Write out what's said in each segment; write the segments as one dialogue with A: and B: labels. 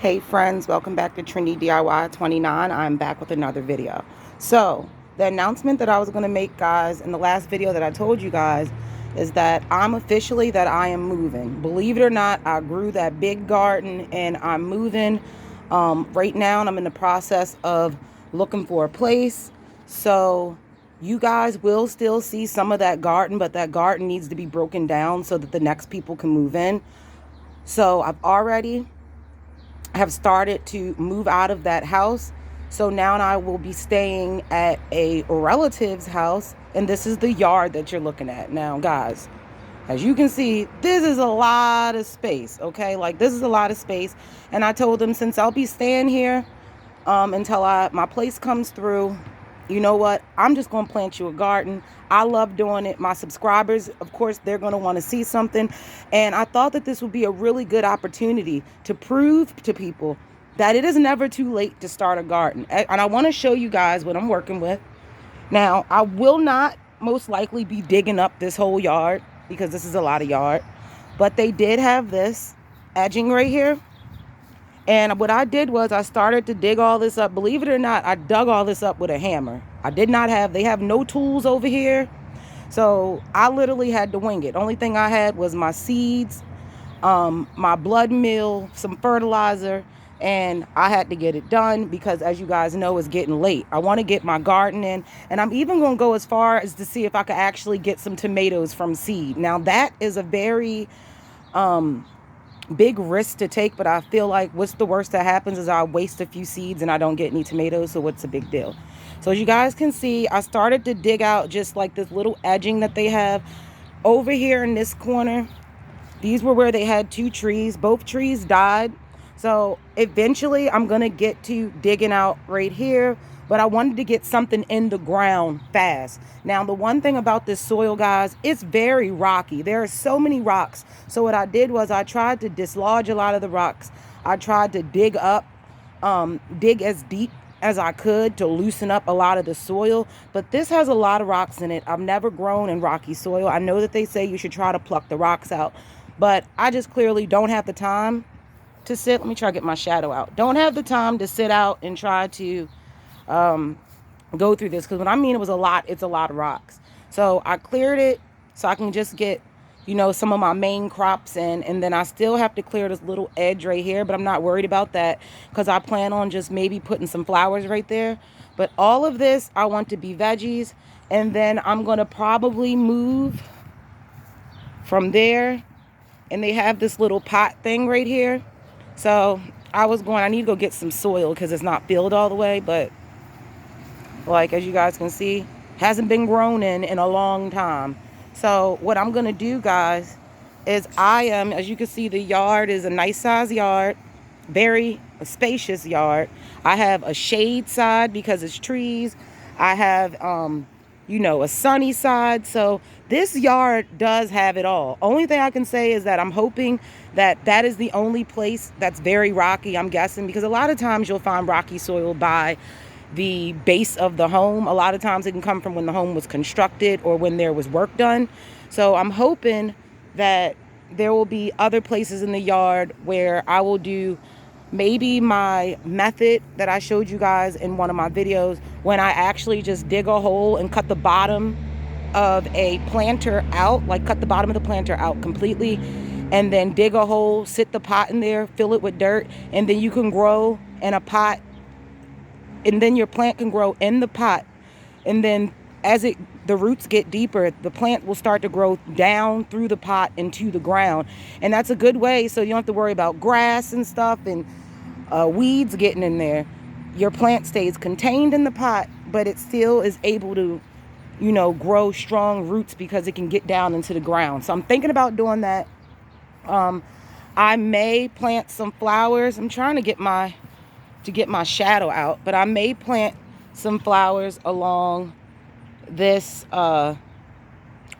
A: Hey friends, welcome back to Trinity DIY 29. I'm back with another video. So the announcement that I was going to make, guys, in the last video that I told you guys is that I am moving. Believe it or not, I grew that big garden and I'm moving right now, and I'm in the process of looking for a place. So you guys will still see some of that garden, but that garden needs to be broken down so that the next people can move in. So I've already have started to move out of that house. So now I will be staying at a relative's house, and this is the yard that you're looking at. Now, guys, as you can see, this is a lot of space, okay? Like, this is a lot of space. And I told them, since I'll be staying here until my place comes through, you know what? I'm just going to plant you a garden. I love doing it. My subscribers, of course, they're going to want to see something. And I thought that this would be a really good opportunity to prove to people that it is never too late to start a garden. And I want to show you guys what I'm working with. Now, I will not most likely be digging up this whole yard because this is a lot of yard. But they did have this edging right here. And what I did was I started to dig all this up. Believe it or not, I dug all this up with a hammer. They have no tools over here. So I literally had to wing it. Only thing I had was my seeds, my blood meal, some fertilizer, and I had to get it done because, as you guys know, it's getting late. I want to get my garden in, and I'm even going to go as far as to see if I could actually get some tomatoes from seed. Now, that is a very big risk to take, but I feel like what's the worst that happens is I waste a few seeds and I don't get any tomatoes, so what's the big deal? So as you guys can see, I started to dig out just like this little edging that they have over here in this corner. These were where they had two trees. Both trees died. So eventually I'm going to get to digging out right here, but I wanted to get something in the ground fast. Now, the one thing about this soil, guys, it's very rocky. There are so many rocks. So what I did was I tried to dislodge a lot of the rocks. I tried to dig as deep as I could to loosen up a lot of the soil, but this has a lot of rocks in it. I've never grown in rocky soil. I know that they say you should try to pluck the rocks out, but I just clearly don't have the time to sit. Let me try to get my shadow out. Don't have the time to sit out and try to go through this, because when I mean it was a lot, it's a lot of rocks. So I cleared it so I can just get, you know, some of my main crops in, and then I still have to clear this little edge right here, but I'm not worried about that because I plan on just maybe putting some flowers right there. But all of this I want to be veggies, and then I'm going to probably move from there. And they have this little pot thing right here. So I need to go get some soil because it's not filled all the way, but like, as you guys can see, hasn't been grown in a long time. So what I'm going to do, guys, is as you can see, the yard is a nice size yard, very spacious yard. I have a shade side because it's trees. I have, a sunny side. So this yard does have it all. Only thing I can say is that I'm hoping that is the only place that's very rocky, I'm guessing, because a lot of times you'll find rocky soil by the base of the home. A lot of times it can come from when the home was constructed or when there was work done. So I'm hoping that there will be other places in the yard where I will do maybe my method that I showed you guys in one of my videos, when I actually just dig a hole and cut the bottom of a planter out, like cut the bottom of the planter out completely, and then dig a hole, sit the pot in there, fill it with dirt, and then you can grow in a pot, and then your plant can grow in the pot. And then as the roots get deeper, the plant will start to grow down through the pot into the ground. And that's a good way, so you don't have to worry about grass and stuff and weeds getting in there. Your plant stays contained in the pot, but it still is able to, grow strong roots because it can get down into the ground. So I'm thinking about doing that. I may plant some flowers. I'm trying to get my shadow out, but I may plant some flowers along this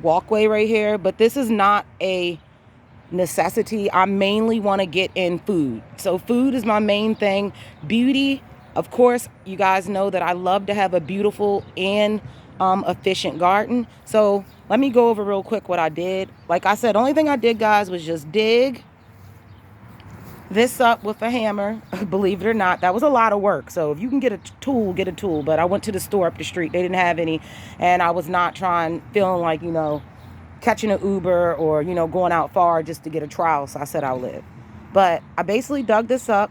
A: walkway right here, but this is not a necessity. I mainly want to get in food. So food is my main thing. Beauty, of course, you guys know that I love to have a beautiful and efficient garden. So let me go over real quick what I did. Like I said, only thing I did, guys, was just dig this up with a hammer. Believe it or not, that was a lot of work. So if you can get a tool, get a tool. But I went to the store up the street. They didn't have any. And I was not feeling like, catching an Uber or, going out far just to get a trowel. So I said I'll live. But I basically dug this up.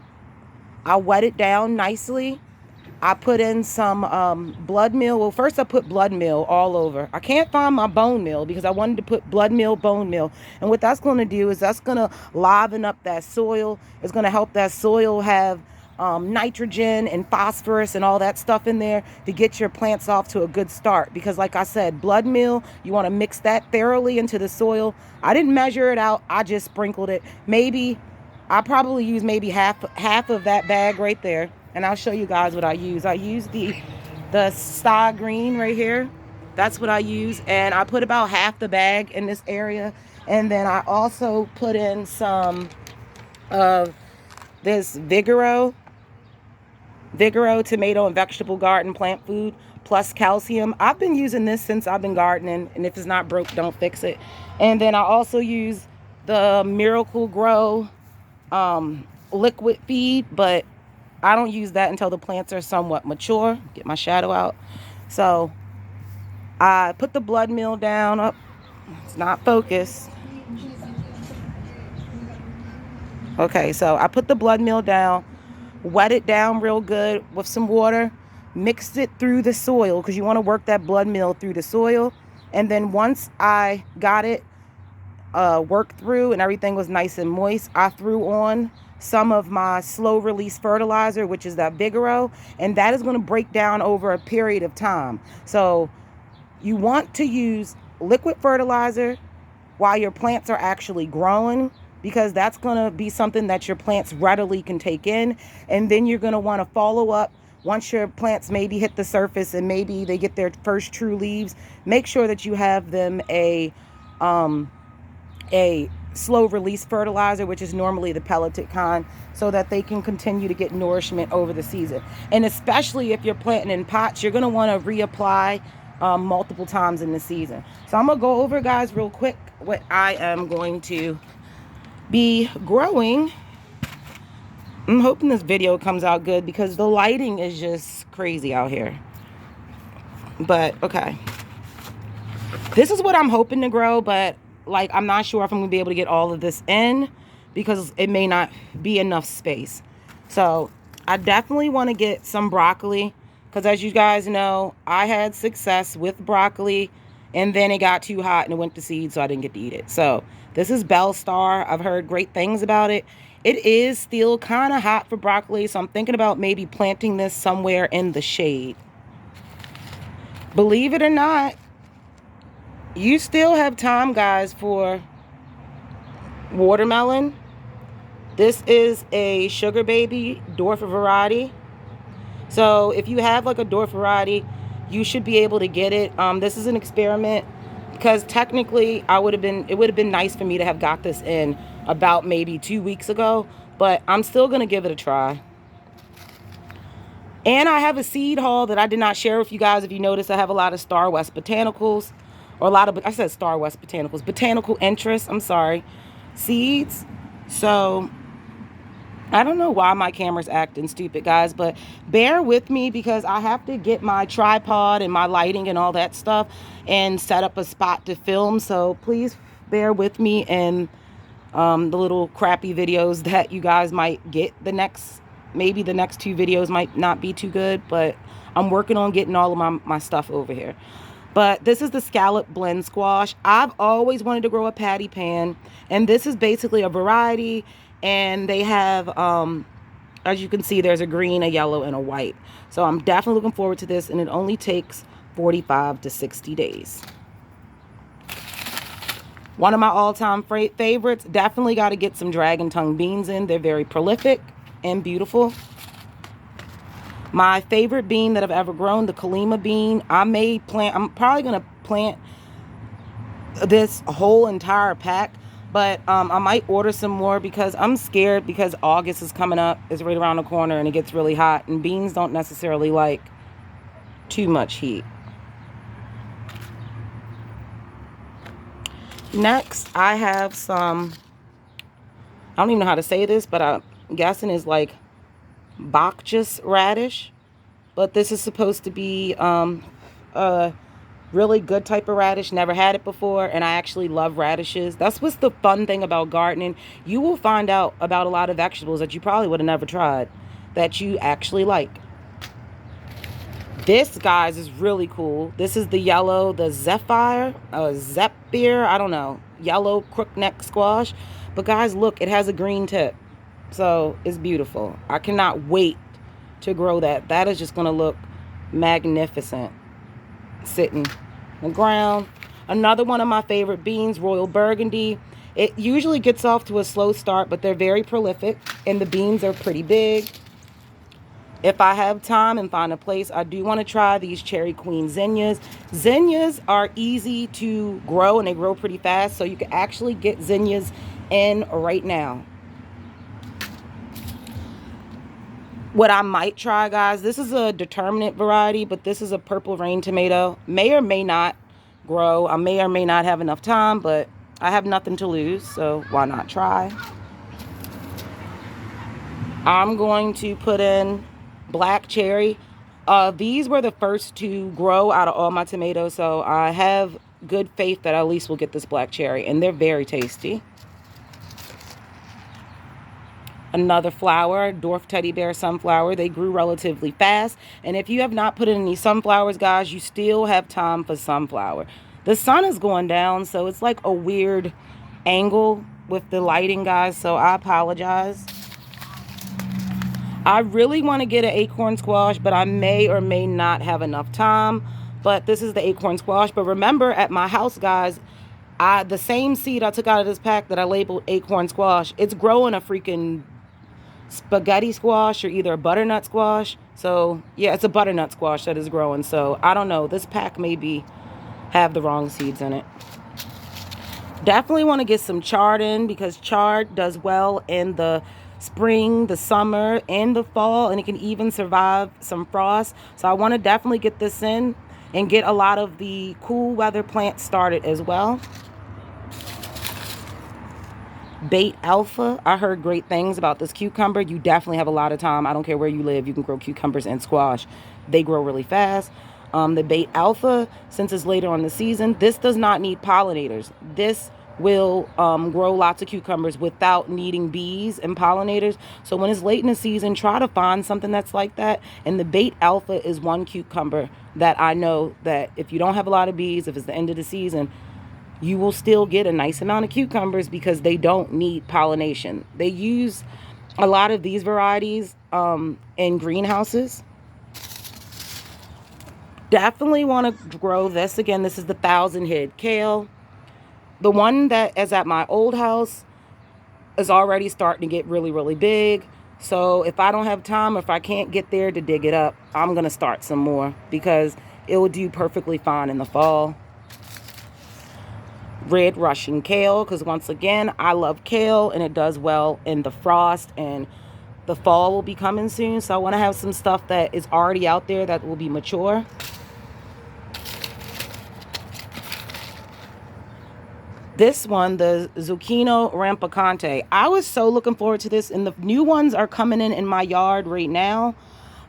A: I wet it down nicely. I put in some blood meal. Well, first I put blood meal all over. I can't find my bone meal because I wanted to put blood meal, bone meal. And what that's going to do is that's going to liven up that soil. It's going to help that soil have nitrogen and phosphorus and all that stuff in there to get your plants off to a good start. Because like I said, blood meal, you want to mix that thoroughly into the soil. I didn't measure it out. I just sprinkled it. I probably use maybe half of that bag right there. And I'll show you guys what I use. I use the star green right here. That's what I use. And I put about half the bag in this area. And then I also put in some of this Vigoro tomato and vegetable garden plant food plus calcium. I've been using this since I've been gardening. And if it's not broke, don't fix it. And then I also use the Miracle-Gro liquid feed, but I don't use that until the plants are somewhat mature. Get my shadow out. So I put the blood meal down. Up, it's not focused. Okay, so I put the blood meal down, wet it down real good with some water, mixed it through the soil because you want to work that blood meal through the soil. And then once I got it worked through and everything was nice and moist, I threw on some of my slow release fertilizer, which is that Vigoro, and that is going to break down over a period of time. So you want to use liquid fertilizer while your plants are actually growing, because that's going to be something that your plants readily can take in. And then you're going to want to follow up once your plants maybe hit the surface and maybe they get their first true leaves. Make sure that you have them a slow release fertilizer, which is normally the pelleted kind, so that they can continue to get nourishment over the season. And especially if you're planting in pots, you're going to want to reapply multiple times in the season. So I'm going to go over, guys, real quick what I am going to be growing. I'm hoping this video comes out good because the lighting is just crazy out here. But okay, this is what I'm hoping to grow, but like, I'm not sure if I'm gonna be able to get all of this in because it may not be enough space. So I definitely want to get some broccoli because, as you guys know, I had success with broccoli and then it got too hot and it went to seed, so I didn't get to eat it. So this is Belstar. I've heard great things about it. It is still kind of hot for broccoli, so I'm thinking about maybe planting this somewhere in the shade. Believe it or not, you still have time, guys, for watermelon. This is a Sugar Baby dwarf variety. So if you have like a dwarf variety, you should be able to get it. This is an experiment because technically it would have been nice for me to have got this in about maybe 2 weeks ago, but I'm still going to give it a try. And I have a seed haul that I did not share with you guys. If you notice, I have a lot of Star West botanicals. Or a lot of, I said Star West botanicals, botanical interests, I'm sorry, seeds. So I don't know why my camera's acting stupid, guys, but bear with me because I have to get my tripod and my lighting and all that stuff and set up a spot to film. So please bear with me and the little crappy videos that you guys might get. Maybe the next 2 videos might not be too good, but I'm working on getting all of my stuff over here. But this is the Scallop Blend Squash. I've always wanted to grow a patty pan, and this is basically a variety, and they have, as you can see, there's a green, a yellow, and a white. So I'm definitely looking forward to this, and it only takes 45 to 60 days. One of my all-time favorites, definitely got to get some dragon tongue beans in. They're very prolific and beautiful. My favorite bean that I've ever grown, the Kalima bean. I'm probably going to plant this whole entire pack, but I might order some more because I'm scared because August is coming up. It's right around the corner and it gets really hot, and beans don't necessarily like too much heat. Next, I have some, I don't even know how to say this, but guessing is like Bacchus radish. But this is supposed to be a really good type of radish. Never had it before, and I actually love radishes. That's what's the fun thing about gardening. You will find out about a lot of vegetables that you probably would have never tried that you actually like. This, guys, is really cool. This is the yellow, the Zephyr, I don't know, yellow crookneck squash. But guys, look, it has a green tip. So it's beautiful. I cannot wait to grow that. That is just going to look magnificent sitting on the ground. Another one of my favorite beans, Royal Burgundy. It usually gets off to a slow start, but they're very prolific, and the beans are pretty big. If I have time and find a place, I do want to try these Cherry Queen zinnias. Zinnias are easy to grow, and they grow pretty fast, so you can actually get zinnias in right now. What I might try, guys, this is a determinate variety, but this is a purple rain tomato. May or may not grow. I may or may not have enough time, but I have nothing to lose, so why not try? I'm going to put in black cherry. These were the first to grow out of all my tomatoes, so I have good faith that I at least will get this black cherry, and they're very tasty. Another flower, dwarf teddy bear sunflower. They grew relatively fast, and if you have not put in any sunflowers, guys, you still have time for sunflower. The sun is going down, so it's like a weird angle with the lighting, guys, so I apologize. I really want to get an acorn squash, but I may or may not have enough time. But this is the acorn squash. But remember, at my house, guys, the same seed I took out of this pack that I labeled acorn squash, it's growing a freaking spaghetti squash or either a butternut squash. So yeah, it's a butternut squash that is growing. So I don't know, this pack maybe have the wrong seeds in it. Definitely want to get some chard in, because chard does well in the spring, the summer, and the fall, and it can even survive some frost. So I want to definitely get this in and get a lot of the cool weather plants started as well. Bait Alpha, I heard great things about this cucumber. You definitely have a lot of time. I don't care where you live, you can grow cucumbers and squash. They grow really fast. The Bait Alpha, since it's later on the season, this does not need pollinators. This will grow lots of cucumbers without needing bees and pollinators. So when it's late in the season, try to find something that's like that. And the Bait Alpha is one cucumber that I know that if you don't have a lot of bees, if it's the end of the season, you will still get a nice amount of cucumbers because they don't need pollination. They use a lot of these varieties in greenhouses. Definitely want to grow this. Again, this is the 1,000-head kale. The one that is at my old house is already starting to get really, really big. So if I don't have time, if I can't get there to dig it up, I'm going to start some more because it will do perfectly fine in the fall. Red Russian kale, because once again, I love kale and it does well in the frost, and the fall will be coming soon. So I want to have some stuff that is already out there that will be mature. This one, the Zucchino Rampicante. I was so looking forward to this, and the new ones are coming in my yard right now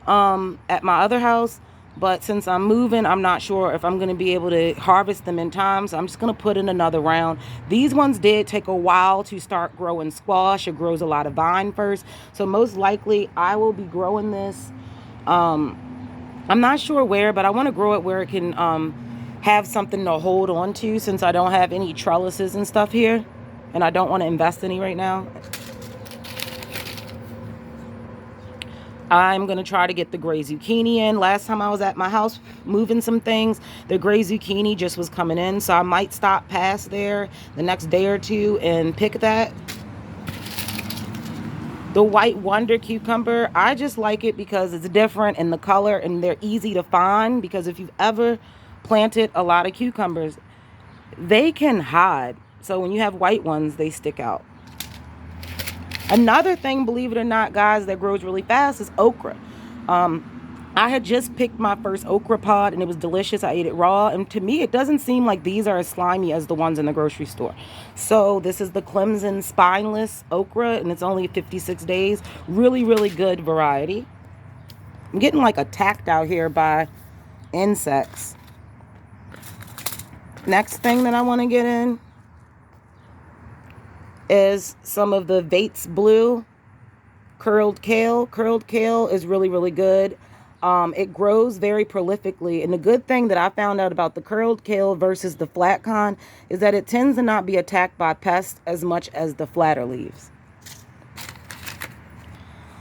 A: at my other house. But since I'm moving, I'm not sure if I'm going to be able to harvest them in time. So I'm just going to put in another round. These ones did take a while to start growing squash. It grows a lot of vine first. So most likely I will be growing this. I'm not sure where, but I want to grow it where it can have something to hold on to, since I don't have any trellises and stuff here. And I don't want to invest any right now. I'm going to try to get the gray zucchini in. Last time I was at my house moving some things, the gray zucchini just was coming in. So I might stop past there the next day or two and pick that. The White Wonder cucumber, I just like it because it's different in the color and they're easy to find. Because if you've ever planted a lot of cucumbers, they can hide. So when you have white ones, they stick out. Another thing, believe it or not, guys, that grows really fast is okra. I had just picked my first okra pod and it was delicious. I ate it raw. And to me, it doesn't seem like these are as slimy as the ones in the grocery store. So this is the Clemson Spineless Okra and it's only 56 days. Really, really good variety. I'm getting like attacked out here by insects. Next thing that I want to get in is some of the Vates Blue curled kale. Curled kale is really, really good. It grows very prolifically. And the good thing that I found out about the curled kale versus the flat con is that it tends to not be attacked by pests as much as the flatter leaves.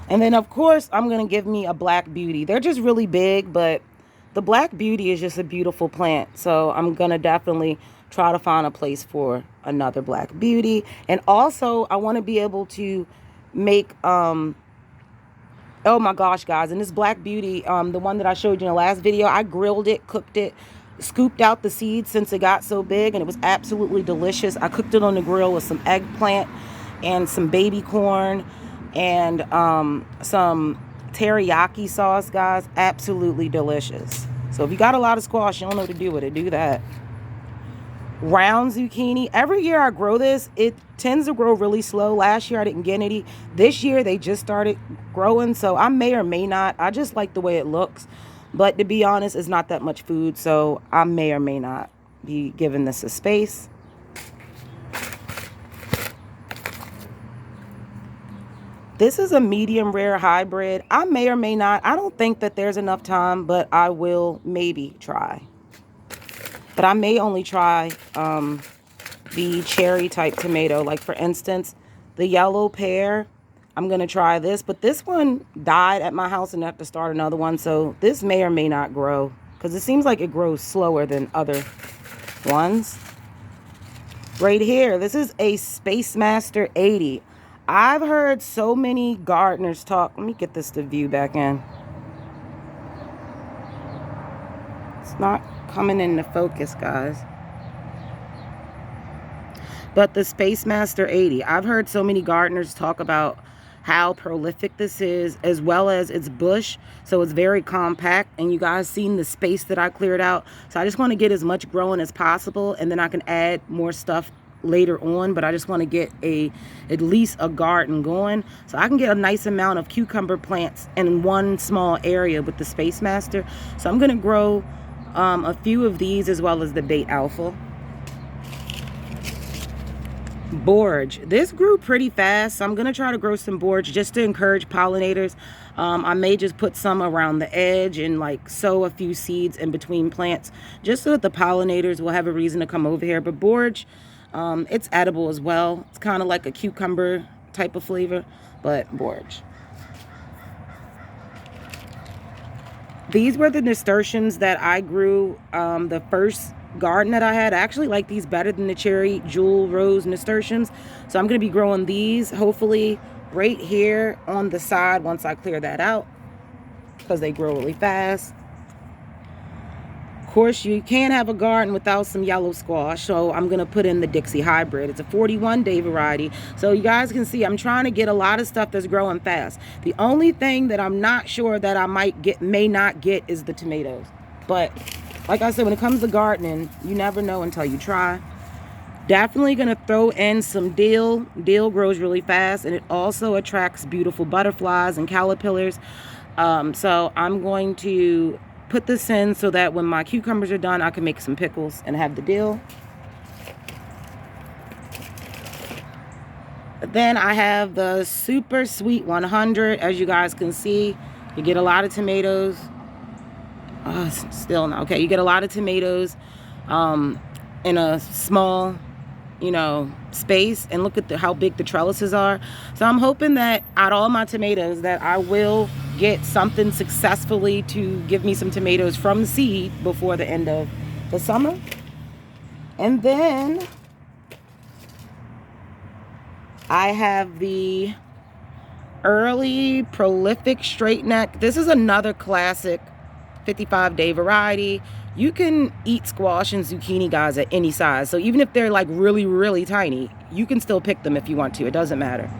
A: And then, of course, I'm going to give me a Black Beauty. They're just really big, but the Black Beauty is just a beautiful plant. So I'm going to definitely try to find a place for another Black Beauty. And also, I want to be able to make... oh my gosh, guys, and this Black Beauty, the one that I showed you in the last video, I grilled it, cooked it, scooped out the seeds since it got so big, and it was absolutely delicious. I cooked it on the grill with some eggplant and some baby corn and some teriyaki sauce, guys. Absolutely delicious. So if you got a lot of squash, you don't know what to do with it, do that. Round zucchini. Every year I grow this, it tends to grow really slow. Last year I didn't get any. This year they just started growing, so I may or may not. I just like the way it looks, but to be honest, it's not that much food, so I may or may not be giving this a space. This is a medium rare hybrid. I may or may not. I don't think that there's enough time, but I will maybe try. But I may only try the cherry type tomato. Like, for instance, the yellow pear. I'm going to try this. But this one died at my house and I have to start another one. So this may or may not grow. Because it seems like it grows slower than other ones. Right here, this is a Space Master 80. I've heard so many gardeners talk. Let me get this to view back in. It's not coming into focus, guys. But the Space Master 80, I've heard so many gardeners talk about how prolific this is, as well as its bush. So it's very compact, and you guys seen the space that I cleared out. So I just want to get as much growing as possible, and then I can add more stuff later on. But I just want to get at least a garden going, so I can get a nice amount of cucumber plants in one small area with the Space Master. So I'm going to grow a few of these, as well as the Bait Alpha. Borage. This grew pretty fast, so I'm going to try to grow some borage just to encourage pollinators. I may just put some around the edge and like sow a few seeds in between plants, just so that the pollinators will have a reason to come over here. But borage, it's edible as well. It's kind of like a cucumber type of flavor, but borage. These were the nasturtiums that I grew the first garden that I had. I actually like these better than the cherry jewel rose nasturtiums. So I'm going to be growing these hopefully right here on the side once I clear that out, because they grow really fast. Of course, you can't have a garden without some yellow squash, so I'm going to put in the Dixie Hybrid. It's a 41-day variety. So you guys can see I'm trying to get a lot of stuff that's growing fast. The only thing that I'm not sure that I may not get is the tomatoes. But like I said, when it comes to gardening, you never know until you try. Definitely going to throw in some dill. Dill grows really fast, and it also attracts beautiful butterflies and caterpillars. So I'm going to put this in so that when my cucumbers are done, I can make some pickles and have the dill. Then I have the Super Sweet 100. As you guys can see, you get a lot of tomatoes. Still not okay. You get a lot of tomatoes in a small, space, and look at how big the trellises are. So I'm hoping that out of all my tomatoes that I will get something successfully to give me some tomatoes from seed before the end of the summer. And then I have the Early Prolific Straight Neck. This is another classic 55-day variety. You can eat squash and zucchini, guys, at any size. So even if they're like really, really tiny, you can still pick them if you want to. It doesn't matter.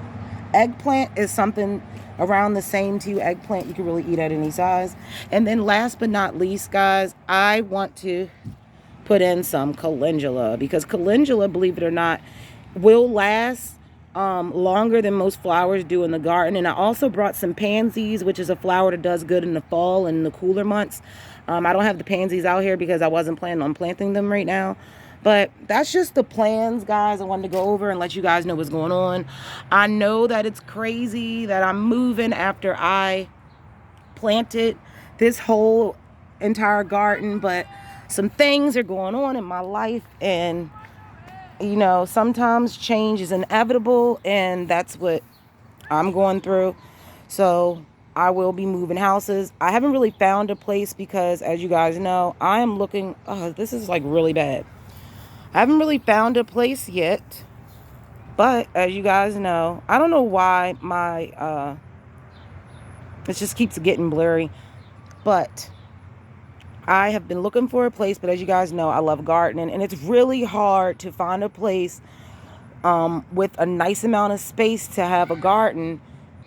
A: Eggplant is something around the same to you. Eggplant, you can really eat at any size. And then last but not least, guys, I want to put in some calendula, because calendula, believe it or not, will last longer than most flowers do in the garden. And I also brought some pansies, which is a flower that does good in the fall and the cooler months. I don't have the pansies out here because I wasn't planning on planting them right now. But that's just the plans, guys. I wanted to go over and let you guys know what's going on. I know that it's crazy that I'm moving after I planted this whole entire garden, but some things are going on in my life, and you know, sometimes change is inevitable, and that's what I'm going through. So I will be moving houses. I haven't really found a place because, as you guys know, I am looking, this is like really bad. I haven't really found a place yet, but as you guys know, I don't know why my, it just keeps getting blurry, but I have been looking for a place. But as you guys know, I love gardening, and it's really hard to find a place with a nice amount of space to have a garden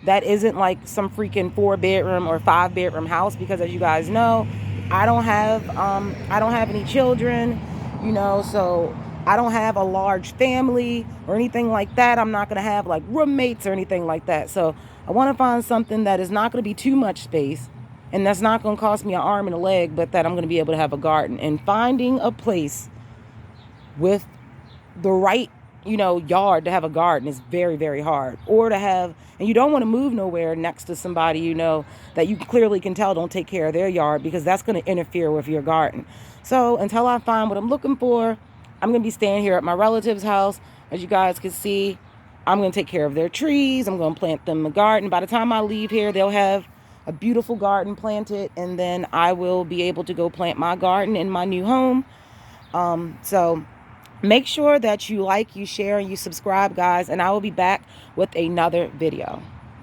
A: that isn't like some freaking 4-bedroom or 5-bedroom house, because as you guys know, I don't have any children, you know, so I don't have a large family or anything like that. I'm not going to have like roommates or anything like that. So I want to find something that is not going to be too much space, and that's not going to cost me an arm and a leg, but that I'm going to be able to have a garden. And finding a place with the right, you know, yard to have a garden is very, very hard. Or to have, and you don't want to move nowhere next to somebody, you know, that you clearly can tell don't take care of their yard, because that's going to interfere with your garden. So until I find what I'm looking for, I'm going to be staying here at my relative's house. As you guys can see, I'm going to take care of their trees. I'm going to plant them in the garden. By the time I leave here, they'll have a beautiful garden planted, and then I will be able to go plant my garden in my new home. So make sure that you like, you share, and you subscribe, guys, and I will be back with another video.